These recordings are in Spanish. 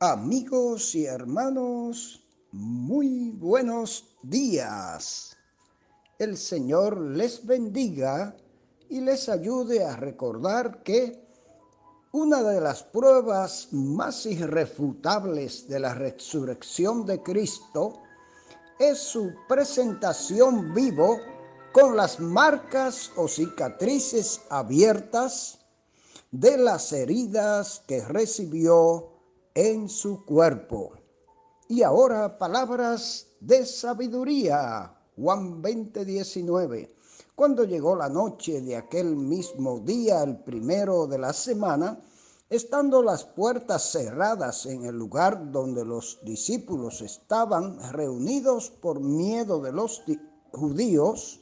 Amigos y hermanos, muy buenos días. El Señor les bendiga y les ayude a recordar que una de las pruebas más irrefutables de la resurrección de Cristo es su presentación vivo con las marcas o cicatrices abiertas de las heridas que recibió en su cuerpo. Y ahora palabras de sabiduría. Juan 20:19. Cuando llegó la noche de aquel mismo día, el primero de la semana, estando las puertas cerradas en el lugar donde los discípulos estaban reunidos por miedo de los judíos,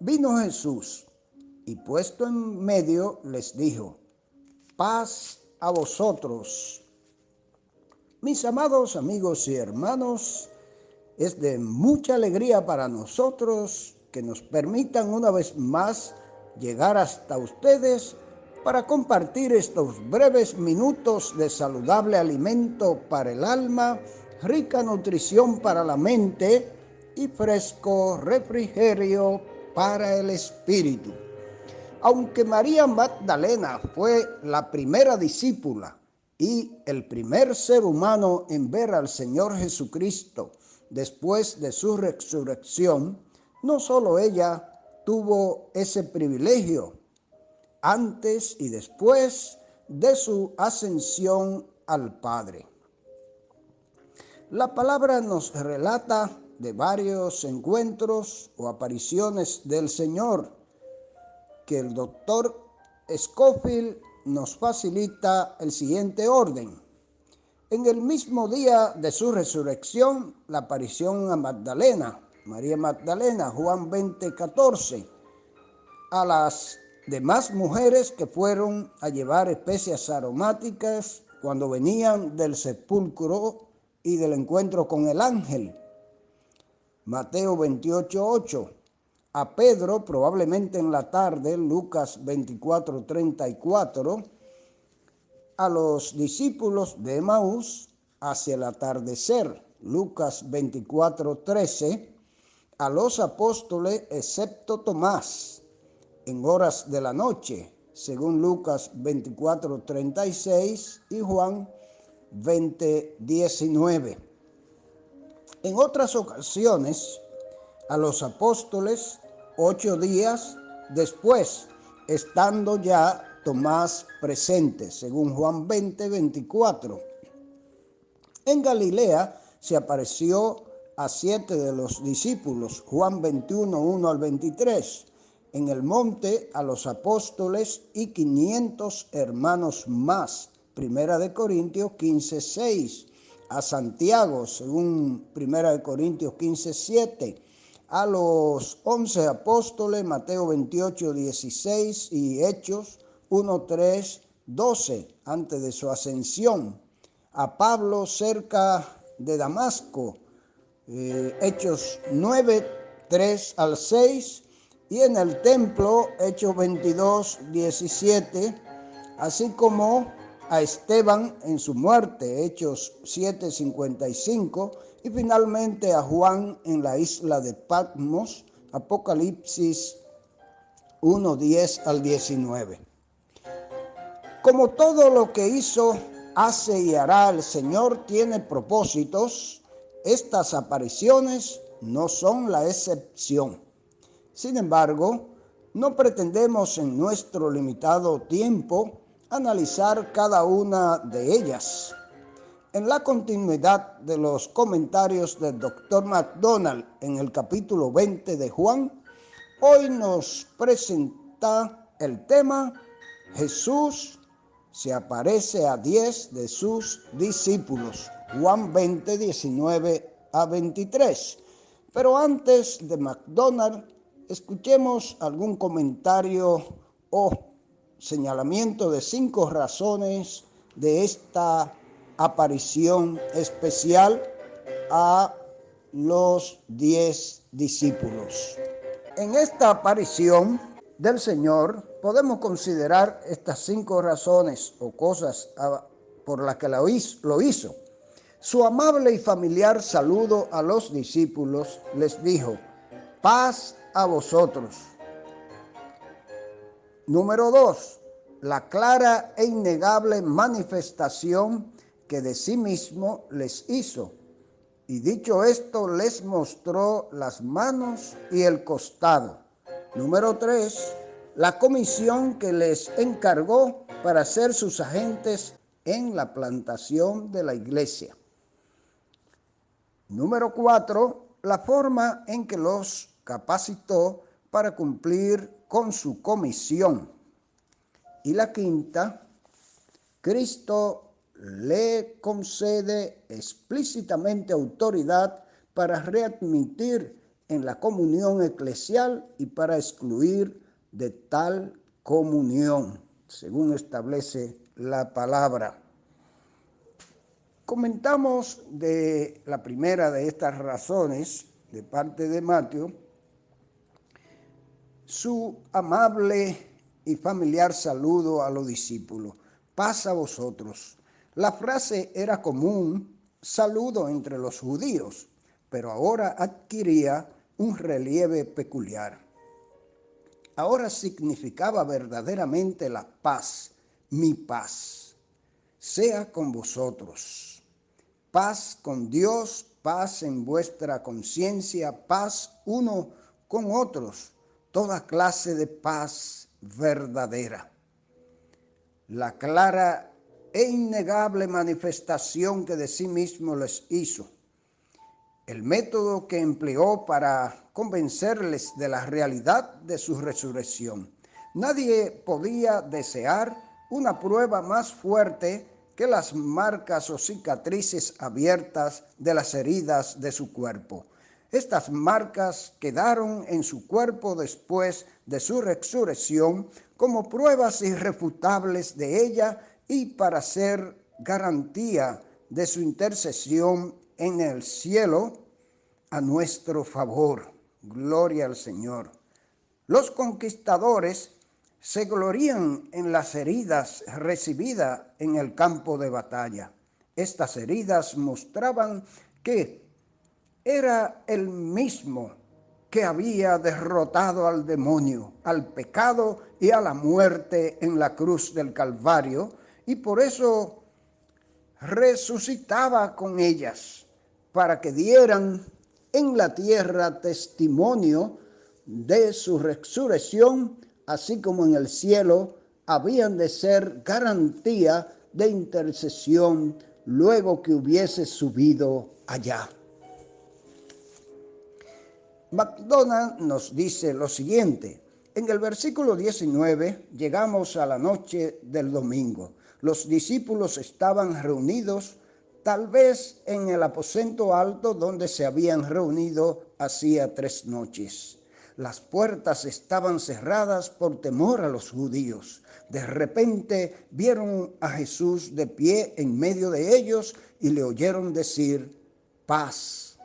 vino Jesús y puesto en medio les dijo: paz a vosotros. Mis amados amigos y hermanos, es de mucha alegría para nosotros que nos permitan una vez más llegar hasta ustedes para compartir estos breves minutos de saludable alimento para el alma, rica nutrición para la mente y fresco refrigerio para el espíritu. Aunque María Magdalena fue la primera discípula y el primer ser humano en ver al Señor Jesucristo después de su resurrección, no solo ella tuvo ese privilegio antes y después de su ascensión al Padre. La palabra nos relata de varios encuentros o apariciones del Señor que el doctor Scofield nos facilita el siguiente orden. En el mismo día de su resurrección, la aparición a Magdalena, María Magdalena, Juan 20:14, a las demás mujeres que fueron a llevar especias aromáticas cuando venían del sepulcro y del encuentro con el ángel, Mateo 28:8. A Pedro, probablemente en la tarde, Lucas 24:34, a los discípulos de Emaús hacia el atardecer, Lucas 24:13, a los apóstoles excepto Tomás, en horas de la noche, según Lucas 24:36 y Juan 20:19. En otras ocasiones, a los apóstoles 8 días después, estando ya Tomás presente, según Juan 20:24. En Galilea se apareció a 7 de los discípulos, Juan 21:1-23. En el monte a los apóstoles y 500 hermanos más, Primera de Corintios 15:6. A Santiago, según Primera de Corintios 15:7. A los 11 apóstoles, Mateo 28:16 y Hechos 1:3-12, antes de su ascensión. A Pablo cerca de Damasco, Hechos 9:3-6, y en el templo, Hechos 22:17, así como a Esteban en su muerte, Hechos 7:55, y finalmente a Juan en la isla de Patmos, Apocalipsis 1:10-19. Como todo lo que hizo, hace y hará el Señor tiene propósitos, estas apariciones no son la excepción. Sin embargo, no pretendemos en nuestro limitado tiempo analizar cada una de ellas. En la continuidad de los comentarios del Dr. MacDonald en el capítulo 20 de Juan, hoy nos presenta el tema: Jesús se aparece a 10 de sus discípulos, Juan 20:19-23. Pero antes de MacDonald, escuchemos algún comentario o señalamiento de 5 razones de esta aparición especial a los 10 discípulos. En esta aparición del Señor podemos considerar estas 5 razones o cosas por la que lo hizo. Su amable y familiar saludo a los discípulos les dijo: paz a vosotros. Número 2. La clara e innegable manifestación que de sí mismo les hizo. Y dicho esto, les mostró las manos y el costado. Número 3. La comisión que les encargó para ser sus agentes en la plantación de la iglesia. Número 4. La forma en que los capacitó para cumplir con su comisión. Y la quinta, Cristo le concede explícitamente autoridad para readmitir en la comunión eclesial y para excluir de tal comunión, según establece la palabra. Comentamos de la primera de estas razones, de parte de Mateo, su amable y familiar saludo a los discípulos. Paz a vosotros. La frase era común, saludo entre los judíos, pero ahora adquiría un relieve peculiar. Ahora significaba verdaderamente la paz, mi paz, sea con vosotros. Paz con Dios, paz en vuestra conciencia, paz uno con otros, toda clase de paz verdadera. La clara e innegable manifestación que de sí mismo les hizo. El método que empleó para convencerles de la realidad de su resurrección. Nadie podía desear una prueba más fuerte que las marcas o cicatrices abiertas de las heridas de su cuerpo. Estas marcas quedaron en su cuerpo después de su resurrección como pruebas irrefutables de ella y para ser garantía de su intercesión en el cielo a nuestro favor. Gloria al Señor. Los conquistadores se glorían en las heridas recibidas en el campo de batalla. Estas heridas mostraban que era el mismo que había derrotado al demonio, al pecado y a la muerte en la cruz del Calvario, y por eso resucitaba con ellas, para que dieran en la tierra testimonio de su resurrección, así como en el cielo habían de ser garantía de intercesión luego que hubiese subido allá. MacDonald nos dice lo siguiente: en el versículo 19 llegamos a la noche del domingo. Los discípulos estaban reunidos, tal vez en el aposento alto donde se habían reunido hacía 3 noches. Las puertas estaban cerradas por temor a los judíos. De repente vieron a Jesús de pie en medio de ellos y le oyeron decir: paz.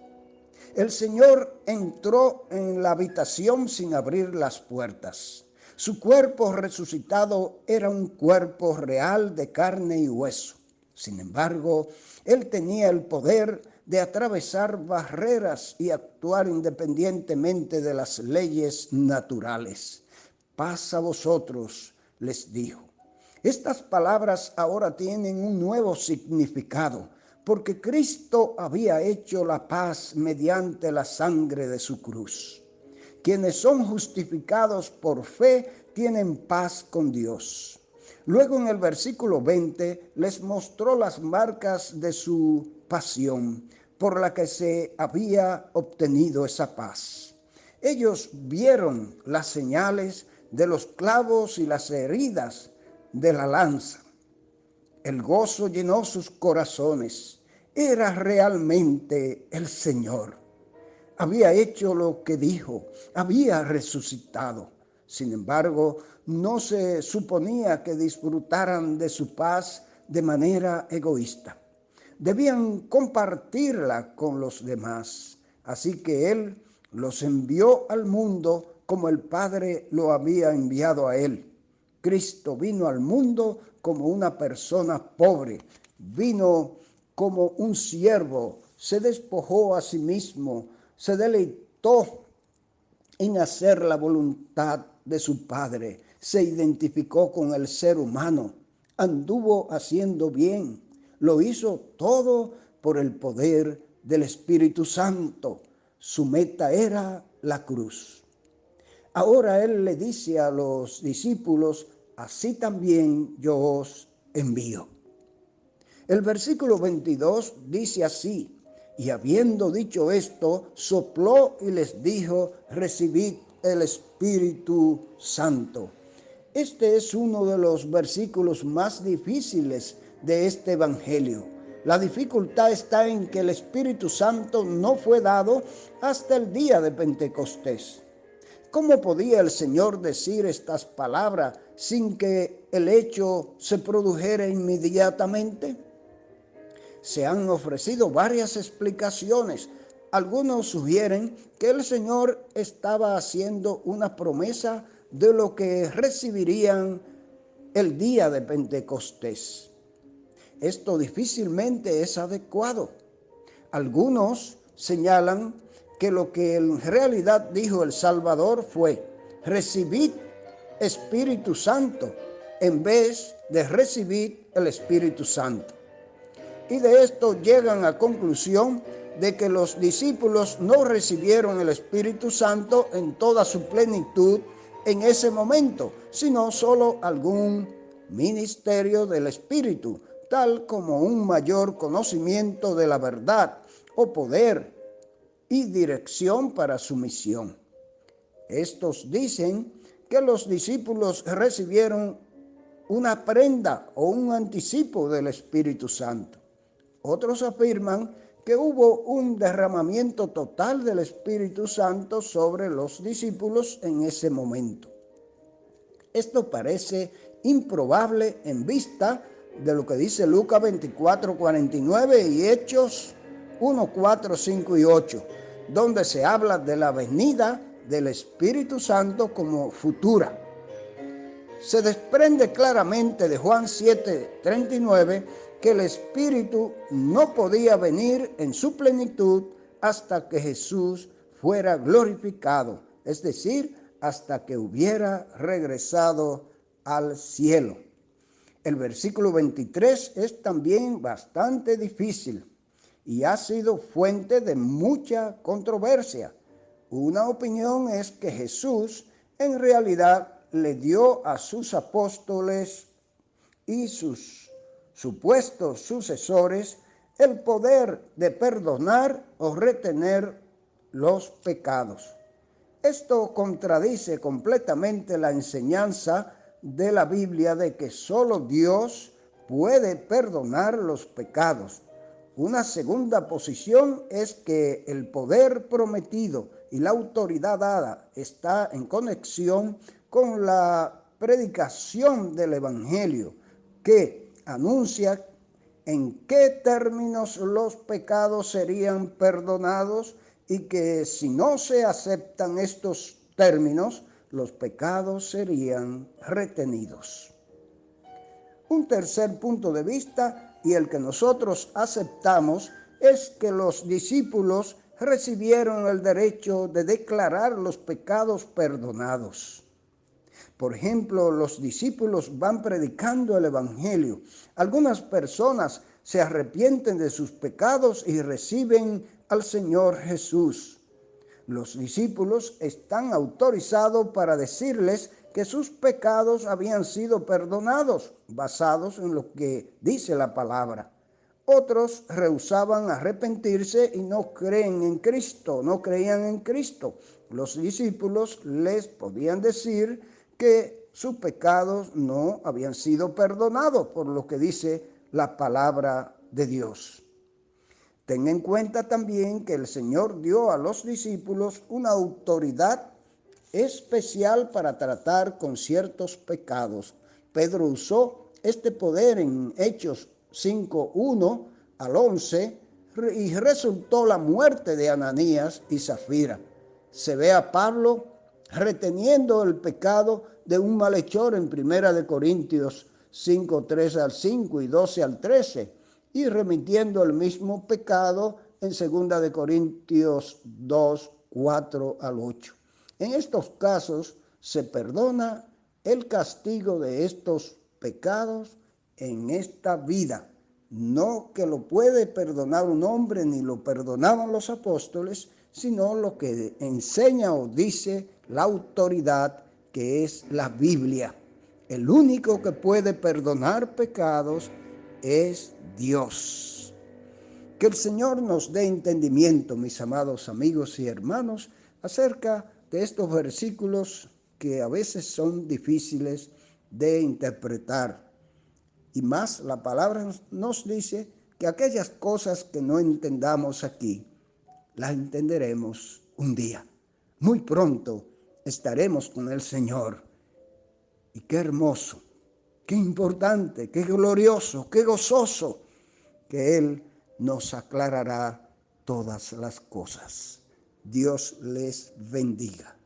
El Señor entró en la habitación sin abrir las puertas. Su cuerpo resucitado era un cuerpo real de carne y hueso. Sin embargo, Él tenía el poder de atravesar barreras y actuar independientemente de las leyes naturales. Paz a vosotros, les dijo. Estas palabras ahora tienen un nuevo significado, porque Cristo había hecho la paz mediante la sangre de su cruz. Quienes son justificados por fe tienen paz con Dios. Luego en el versículo 20 les mostró las marcas de su pasión por la que se había obtenido esa paz. Ellos vieron las señales de los clavos y las heridas de la lanza. El gozo llenó sus corazones. Era realmente el Señor. Había hecho lo que dijo, había resucitado. Sin embargo, no se suponía que disfrutaran de su paz de manera egoísta. Debían compartirla con los demás. Así que Él los envió al mundo como el Padre lo había enviado a Él. Cristo vino al mundo como una persona pobre, vino como un siervo, se despojó a sí mismo, se deleitó en hacer la voluntad de su Padre, se identificó con el ser humano, anduvo haciendo bien, lo hizo todo por el poder del Espíritu Santo. Su meta era la cruz. Ahora Él le dice a los discípulos, así también yo os envío. El versículo 22 dice así: y habiendo dicho esto, sopló y les dijo, recibid el Espíritu Santo. Este es uno de los versículos más difíciles de este evangelio. La dificultad está en que el Espíritu Santo no fue dado hasta el día de Pentecostés. ¿Cómo podía el Señor decir estas palabras sin que el hecho se produjera inmediatamente? Se han ofrecido varias explicaciones. Algunos sugieren que el Señor estaba haciendo una promesa de lo que recibirían el día de Pentecostés. Esto difícilmente es adecuado. Algunos señalan que lo que en realidad dijo el Salvador fue: recibid Espíritu Santo, en vez de recibir el Espíritu Santo. Y de esto llegan a conclusión de que los discípulos no recibieron el Espíritu Santo en toda su plenitud en ese momento, sino solo algún ministerio del Espíritu, tal como un mayor conocimiento de la verdad o poder y dirección para su misión. Estos dicen que los discípulos recibieron una prenda o un anticipo del Espíritu Santo. Otros afirman que hubo un derramamiento total del Espíritu Santo sobre los discípulos en ese momento. Esto parece improbable en vista de lo que dice Lucas 24:49 y Hechos 1:4, 5 y 8, donde se habla de la venida del Espíritu Santo como futura. Se desprende claramente de Juan 7:39 que el Espíritu no podía venir en su plenitud hasta que Jesús fuera glorificado, es decir, hasta que hubiera regresado al cielo. El versículo 23 es también bastante difícil y ha sido fuente de mucha controversia. Una opinión es que Jesús en realidad le dio a sus apóstoles y sus supuestos sucesores el poder de perdonar o retener los pecados. Esto contradice completamente la enseñanza de la Biblia de que solo Dios puede perdonar los pecados. Una segunda posición es que el poder prometido y la autoridad dada está en conexión con la predicación del Evangelio, que anuncia en qué términos los pecados serían perdonados y que si no se aceptan estos términos, los pecados serían retenidos. Un tercer punto de vista, y el que nosotros aceptamos, es que los discípulos recibieron el derecho de declarar los pecados perdonados. Por ejemplo, los discípulos van predicando el Evangelio. Algunas personas se arrepienten de sus pecados y reciben al Señor Jesús. Los discípulos están autorizados para decirles que sus pecados habían sido perdonados, basados en lo que dice la palabra. Otros rehusaban arrepentirse y no creían en Cristo. Los discípulos les podían decir que sus pecados no habían sido perdonados por lo que dice la palabra de Dios. Ten en cuenta también que el Señor dio a los discípulos una autoridad especial para tratar con ciertos pecados. Pedro usó este poder en Hechos 5:1 al 11 y resultó la muerte de Ananías y Zafira. Se ve a Pablo reteniendo el pecado de un malhechor en 1 Corintios 5:3 al 5 y 12 al 13. y remitiendo el mismo pecado en 2 de Corintios 2, 4 al 8. En estos casos se perdona el castigo de estos pecados en esta vida. No que lo puede perdonar un hombre ni lo perdonaban los apóstoles, sino lo que enseña o dice la autoridad, que es la Biblia. El único que puede perdonar pecados es Dios. Que el Señor nos dé entendimiento, mis amados amigos y hermanos, acerca de estos versículos que a veces son difíciles de interpretar. Y más, la palabra nos dice que aquellas cosas que no entendamos aquí, las entenderemos un día. Muy pronto estaremos con el Señor. Y qué hermoso, qué importante, qué glorioso, qué gozoso, que Él nos aclarará todas las cosas. Dios les bendiga.